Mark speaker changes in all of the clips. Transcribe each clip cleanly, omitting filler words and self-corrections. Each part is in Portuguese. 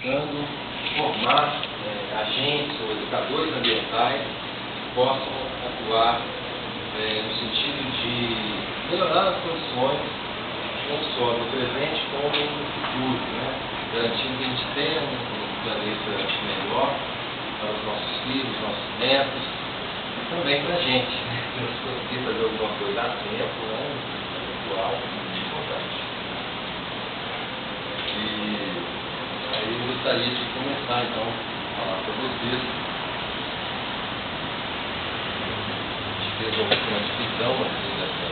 Speaker 1: buscando formar agentes ou educadores ambientais que possam atuar no sentido de melhorar as condições, não só no presente como no futuro, né? Garantindo que a gente tenha um planeta melhor para os nossos filhos, nossos netos e também para a gente, né? Se nós conseguir fazer alguma coisa a tempo, né? Atual, é muito importante. E aí eu gostaria de começar então a falar para vocês. A gente fez uma divisão assim, dessa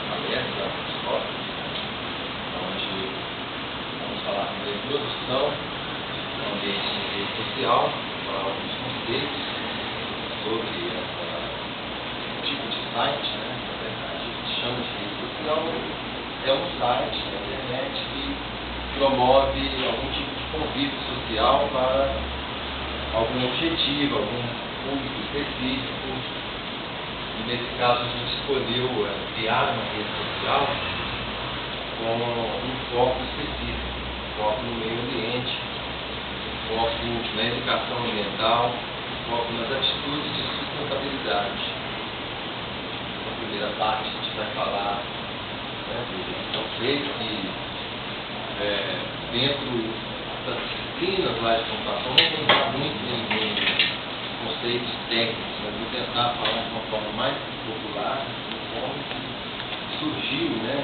Speaker 1: palestra da escola, onde vamos falar sobre a introdução ao ambiente social, falar alguns conceitos sobre esse tipo de site, né? Na verdade, a gente chama de rede social, é um site na internet que promove algum tipo de convívio social para algum objetivo, algum público específico. E nesse caso a gente escolheu criar uma rede social com um foco específico, um foco no meio ambiente, um foco na educação ambiental, um foco nas atitudes de sustentabilidade. Na primeira parte a gente vai falar de conceitos que dentro das disciplinas lá de computação não vou entrar muito em conceitos técnicos, mas vou tentar falar de uma forma mais popular de como surgiu, né,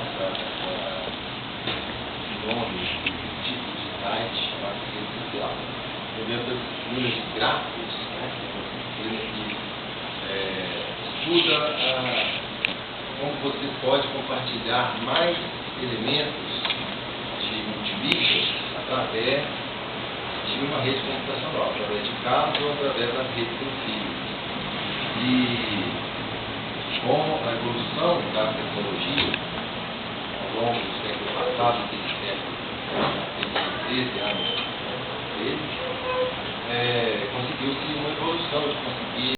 Speaker 1: esse nome, esse tipo de site chamado rede social. Dentro das disciplinas de gráficos, né, que é uma disciplina que estuda como você pode compartilhar mais elementos de multimídia através de uma rede computacional, através de cabos ou através das redes em si. E com a evolução da tecnologia ao longo do século passado, desse século, 13 anos, conseguiu-se uma evolução de conseguir